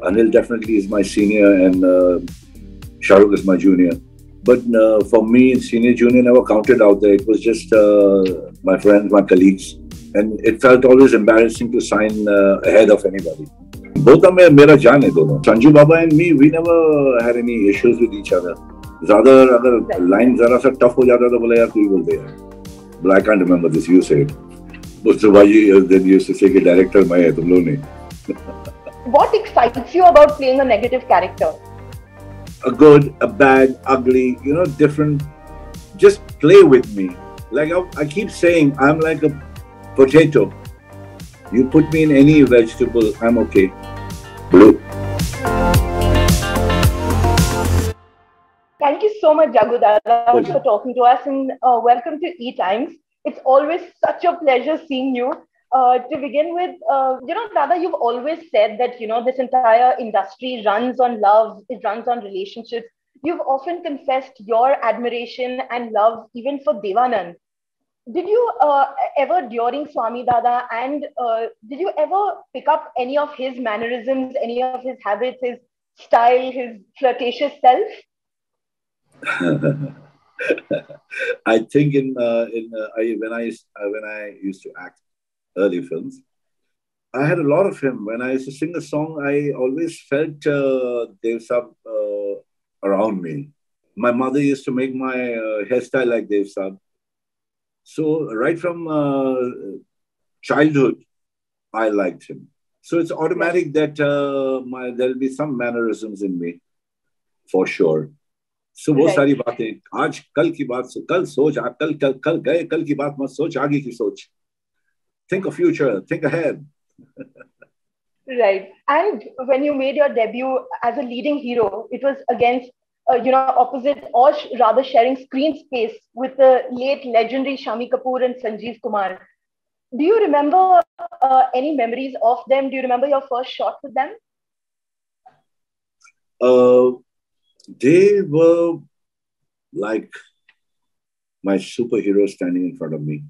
Anil definitely is my senior and Shah Rukh is my junior. But for me, senior junior never counted out there. It was just my friends, my colleagues. And it felt always embarrassing to sign ahead of anybody. Both of them मेरा जान है दोनों. Sanju Baba and me, we never had any issues with each other. ज़्यादा अगर line ज़रा सा tough हो जाता तो बोला यार तू ही बोल दे यार. But I can't remember this. You say it. Mustafa then used to say कि director मैं है तुम लोग नहीं. What excites you about playing a negative character? A good, a bad, ugly, different. Just play with me. Like I keep saying, I'm like a potato. You put me in any vegetable, I'm okay. Blue. Thank you so much, Jagu Dada, for talking to us, and welcome to ETimes. It's always such a pleasure seeing you. To begin with, Dada, you've always said that, this entire industry runs on love, it runs on relationships. You've often confessed your admiration and love even for Dev Anand. Did you ever, during Swami Dada, and did you ever pick up any of his mannerisms, any of his habits, his style, his flirtatious self? I think when I used to act early films, I had a lot of him. When I used to sing a song, I always felt Dev Saab around me. My mother used to make my hairstyle like Dev Saab. So right from childhood, I liked him. So it's automatic that there'll be some mannerisms in me, for sure. So वो सारी बातें आज कल की बात कल सोच कल गए कल की बात मत सोच आगे की सोच. Think of future, think ahead. Right. And when you made your debut as a leading hero, it was against, opposite, or rather sharing screen space with the late legendary Shammi Kapoor and Sanjeev Kumar. Do you remember any memories of them? Do you remember your first shot with them? They were like my superhero standing in front of me.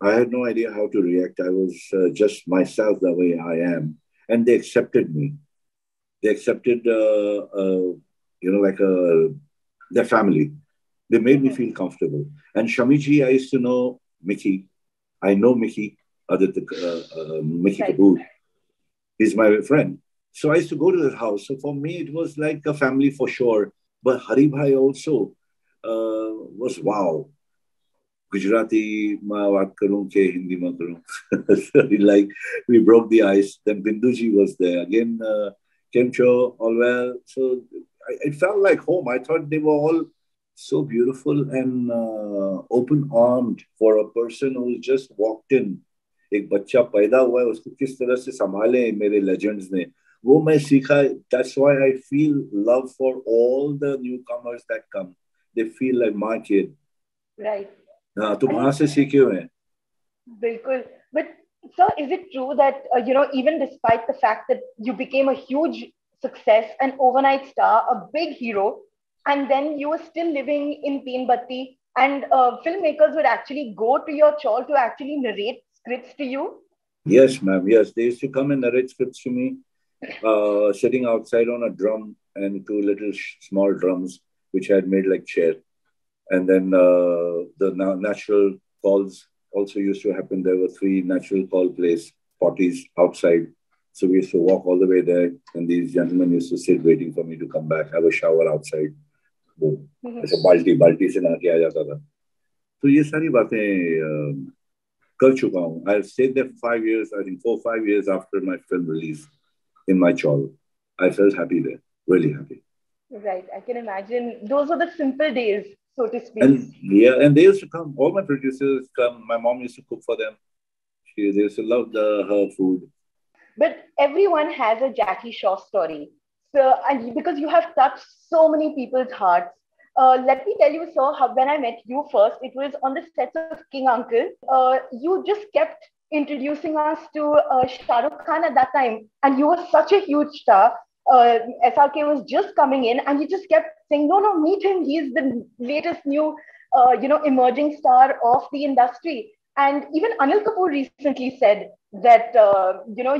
I had no idea how to react. I was just myself the way I am. And they accepted me. They accepted, their family. They made me feel comfortable. And Shamiji, I used to know Mickey. I know Mickey, Mickey Kapoor. He's my friend. So I used to go to his house. So for me, it was like a family for sure. But Hari Bhai also was wow. Gujarati ma baat karun ke Hindi ma karun. Like we broke the ice. Then Binduji was there again. Kemcho, all well. So it felt like home. I thought they were all so beautiful and open-armed for a person who just walked in. एक बच्चा पैदा हुआ है उसको किस तरह से संभाले मेरे legends ने वो मैं सीखा. That's why I feel love for all the newcomers that come. They feel like my kid. Right. हाँ तो वहाँ से सीखे हुए हैं. बिल्कुल. But sir, is it true that even despite the fact that you became a huge success, an overnight star, a big hero, and then you were still living in Teen Batti, and filmmakers would actually go to your chawl to actually narrate scripts to you? Yes, ma'am. Yes, they used to come and narrate scripts to me, sitting outside on a drum and two little small drums which I had made like chair. And then the natural calls also used to happen. There were 3 natural call plays, potties outside. So we used to walk all the way there. And these gentlemen used to sit waiting for me to come back, have a shower outside. ऐसे बाल्टी से नहा के आ जाता था. तो ये सारी बातें कर चुका हूँ. I stayed there for 5 years, I think 4-5 years after my film release in my chawl. I felt happy there, really happy. Right, I can imagine. Those were the simple days, so to speak. And they used to come. All my producers come. My mom used to cook for them. They used to love her food. But everyone has a Jackie Shroff story. So, and because you have touched so many people's hearts, let me tell you, sir, when I met you first, it was on the sets of King Uncle. You just kept introducing us to Shah Rukh Khan at that time. And you were such a huge star. SRK was just coming in and you just kept saying, no, meet him. He's the latest new, emerging star of the industry. And even Anil Kapoor recently said that,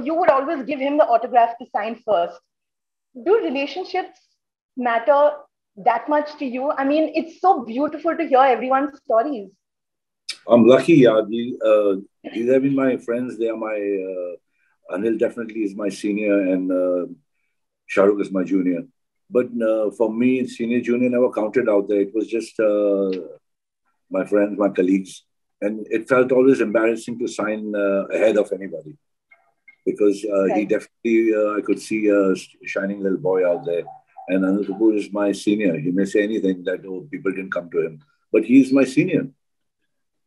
you would always give him the autograph to sign first. Do relationships matter that much to you? I mean, it's so beautiful to hear everyone's stories. I'm lucky, yeah. These have been my friends. They are my, Anil definitely is my senior, and Shah Rukh is my junior. But for me, senior, junior never counted out there. It was just my friends, my colleagues. And it felt always embarrassing to sign ahead of anybody, because he Right. definitely, I could see a shining little boy out there. And Anil Kapoor is my senior. He may say anything that, oh, people didn't come to him. But he's my senior.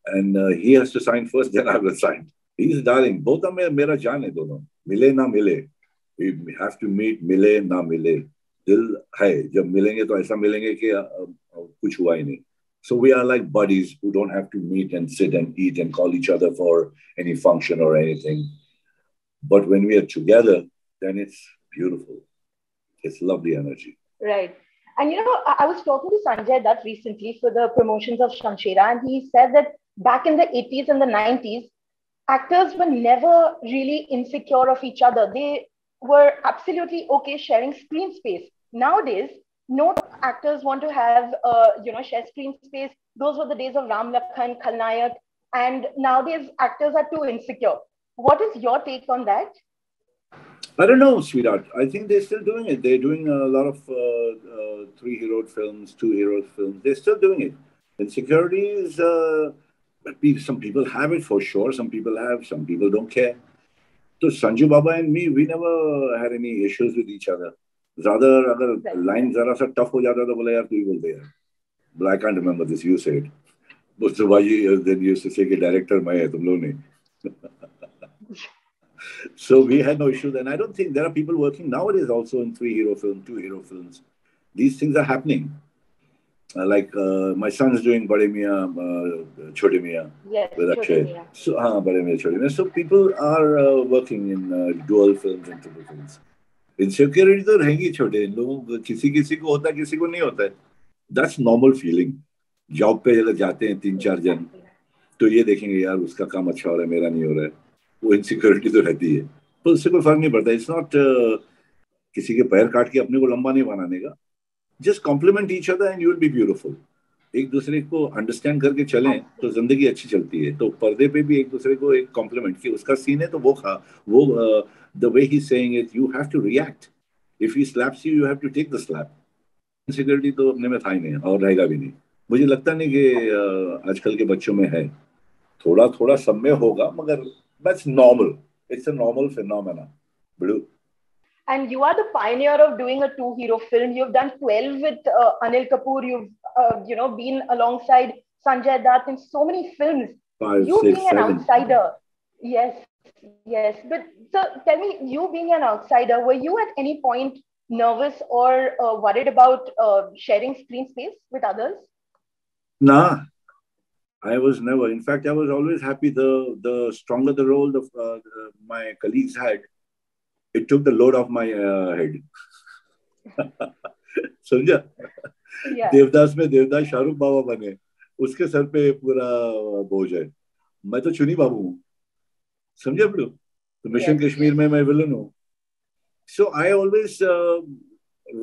And he has to sign first, then I will sign. He's darling. Both of them mera jaan hai dono. Mile na mile. We have to meet, mile na mile. Dil hai. Jab milenge to aisa milenge ki kuch hua hi nahi. So we are like buddies who don't have to meet and sit and eat and call each other for any function or anything. But when we are together, then it's beautiful. It's lovely energy. Right. And I was talking to Sanjay Dutt recently for the promotions of Shamshera, and he said that back in the 80s and the 90s, actors were never really insecure of each other. They were absolutely okay sharing screen space. Nowadays, no actors want to have, share screen space. Those were the days of Ram Lakhan, Khalnayak, and nowadays actors are too insecure. What is your take on that? I don't know, sweetheart. I think they're still doing it. They're doing a lot of three-hero films, two-hero films. They're still doing it. Insecurity is, some people have it for sure. Some people have, some people don't care. So Sanju Baba and me, we never had any issues with each other. Rather, अगर line जरा सा tough हो जाता तो बोले यार तू ही बोल दे यार. But I can't remember this. You said. But so why you then used to say कि director मैं है तुम लोग नहीं. So we had no issues, and I don't think there are people working nowadays also in three-hero films, two-hero films. These things are happening. My son is doing Bade Miyan, Chote Miyan Yes, with Chote Akshay. Miyan. So, Bade Miyan, Chote Miyan. So people are working in dual films and triple films. Insecurity तो रहेगी छोटे लोग किसी को होता है किसी को नहीं होता है. That's normal feeling. जॉब पे अगर जाते हैं 3-4 जन तो ये देखेंगे यार उसका काम अच्छा हो रहा है मेरा नहीं हो रहा है. वो इनसिक्योरिटी तो रहती है तो उससे कोई फर्क नहीं पड़ता. इट्स नॉट किसी के पैर काट के अपने को लंबा नहीं बनाने का. Just compliment each other and you will be beautiful. एक दूसरे को अंडरस्टैंड करके चलें तो जिंदगी अच्छी चलती है. तो पर्दे पे भी एक दूसरे को एक कॉम्प्लीमेंट की उसका सीन है तो वो the way he saying it you have to react. If he slaps you you have to take the slap. Insecurity तो अपने में था ही नहीं और रहेगा भी नहीं. मुझे लगता नहीं कि आजकल के बच्चों में है. थोड़ा थोड़ा सब में होगा मगर that's normal. It's a normal phenomena. Blue. And you are the pioneer of doing a two-hero film. You've done 12 with Anil Kapoor. You've been alongside Sanjay Dutt in so many films. 5, You 6, being an 7. outsider, yes, yes. But so tell me, you being an outsider, were you at any point nervous or worried about sharing screen space with others? Nah, I was never. In fact, I was always happy. The stronger the role my colleagues had, it took the load off my head. समझा. Yeah. Devdas में देवदास शाहरुख बाबा बने उसके sir पे पूरा बोझ है. मैं तो चुनी बाबू हूँ. समझे आप लोग. तो मिशन कश्मीर में मैं विलन हूँ. So I always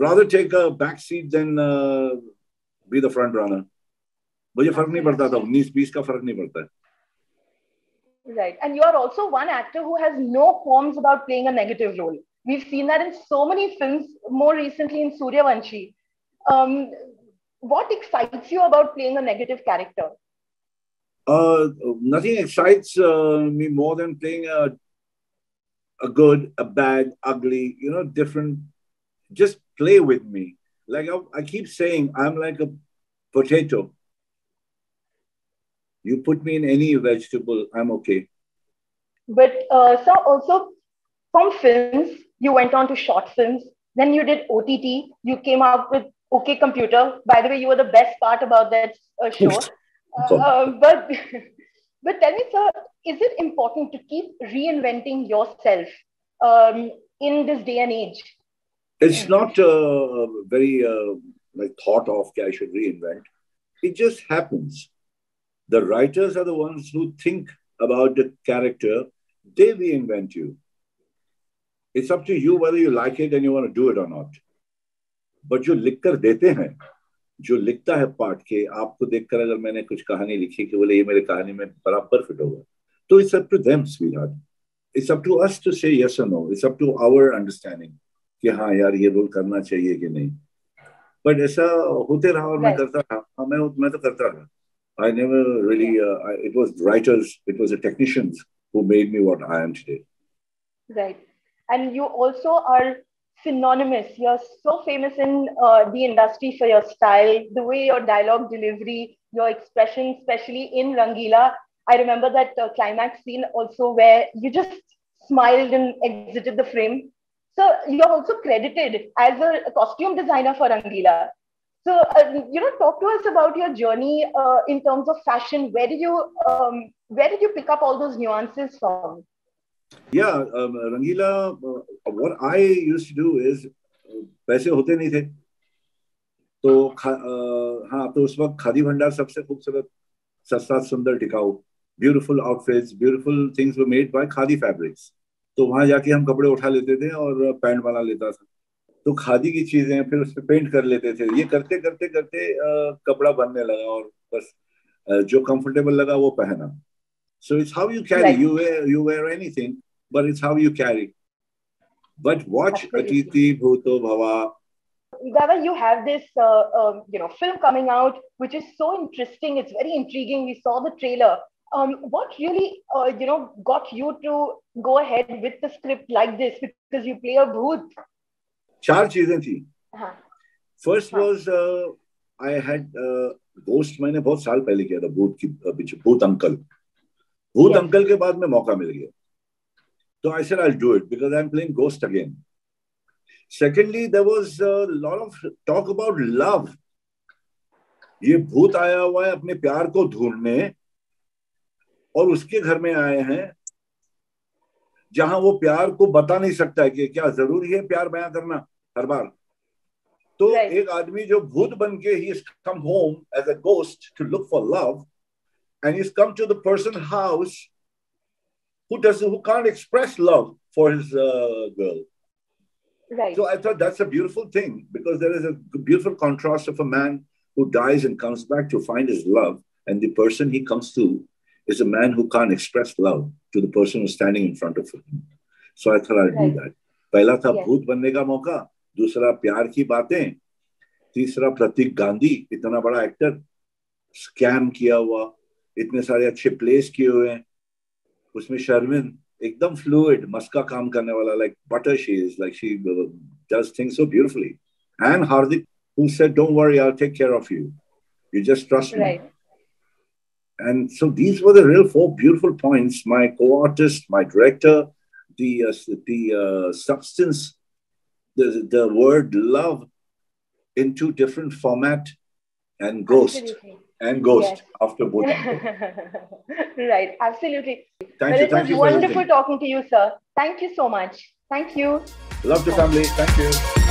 rather take a back seat than be the front runner. मुझे फर्क नहीं पड़ता था. 19-20 का फर्क नहीं पड़ता है. Right. And you are also one actor who has no qualms about playing a negative role. We've seen that in so many films, more recently in Suryavanshi. What excites you about playing a negative character? Nothing excites me more than playing a good, a bad, ugly, different. Just play with me. Like I keep saying, I'm like a potato. You put me in any vegetable, I'm okay. But so also from films, you went on to short films. Then you did OTT. You came up with OK Computer. By the way, you were the best part about that show. But but tell me, sir, is it important to keep reinventing yourself in this day and age? It's not very thought of. I should reinvent. It just happens. The writers are the ones who think about the character. They reinvent you. It's up to you whether you like it and you want to do it or not. But जो लिख कर देते हैं, जो लिखता है पाठ के, आपको देखकर अगर मैंने कुछ कहानी लिखी कि बोले ये मेरे कहानी में बराबर फिट होगा, तो it's up to them, sweetheart. It's up to us to say yes or no. It's up to our understanding कि हाँ यार ये रोल करना चाहिए कि नहीं. But ऐसा होते रहा और मैं करता रहा. मैं तो करता रहा. I never really. It was writers, it was the technicians who made me what I am today. Right, and you also are synonymous. You're so famous in the industry for your style, the way your dialogue delivery, your expression, especially in Rangila. I remember that climax scene also where you just smiled and exited the frame. So you're also credited as a costume designer for Rangila. So, talk to us about your journey in terms of fashion. Where did you pick up all those nuances from? Yeah, Rangila, what I used to do is, पैसे होते नहीं थे, तो हाँ, तो उस वक्त खादी भंडार सबसे खूबसूरत, सस्ता, सुंदर, टिकाऊ, beautiful outfits, beautiful things were made by khadi fabrics. तो वहां जाके हम कपड़े उठा लेते थे और पैंट बना लेता था. तो खादी की चीजें फिर उस पे पेंट कर लेते थे. ये करते करते करते कपड़ा बनने लगा और बस जो कंफर्टेबल लगा वो पहना. So it's how you carry. You wear anything, but it's how you carry. But watch Atiti Bhuto Bhava. Dada, you have this film coming out, which is so interesting. It's very intriguing. We saw the trailer. What really got you to go ahead with the script like this? Because you play a bhoot. 4 चीजें थी. First was I had Ghost. मैंने बहुत साल पहले किया था भूत की पीछे, भूत अंकल. भूत अंकल के बाद में मौका मिल गया. So I said I'll do it because I'm playing Ghost again. Secondly, there was a lot of talk about love. ये भूत आया हुआ है अपने प्यार को ढूंढने और उसके घर में आए हैं जहां वो प्यार को बता नहीं सकता है कि क्या जरूरी है प्यार बयां करना हर बार. तो एक आदमी जो भूत बन के he has come home as a ghost to look for love and he's come to the person's house who can't express love for his girl. Right. So I thought that's a beautiful thing because there is a beautiful contrast of a man who dies and comes back to find his love, and the person he comes to is a man who can't express love to the person who's standing in front of him. So I thought I'd do that. पहला था भूत बनने का मौका, दूसरा प्यार की बातें, तीसरा प्रतीक गांधी, इतना बड़ा एक्टर, स्कैम किया हुआ, इतने सारे अच्छे प्लेस किए हुए हैं, उसमें शर्मिन एकदम फ्लूइड, मस्का काम करने वाला, like butter she is, like she does things so beautifully. And Hardik, who said, "Don't worry, I'll take care of you. You just trust me." Right. And so these were the real 4 beautiful points. My co-artist, my director, the substance, the word love into different format, and ghost. Absolutely. And ghost after both. Right, absolutely. Thank you. It was wonderful talking to you, sir. Thank you so much. Thank you. Love the family. Thank you.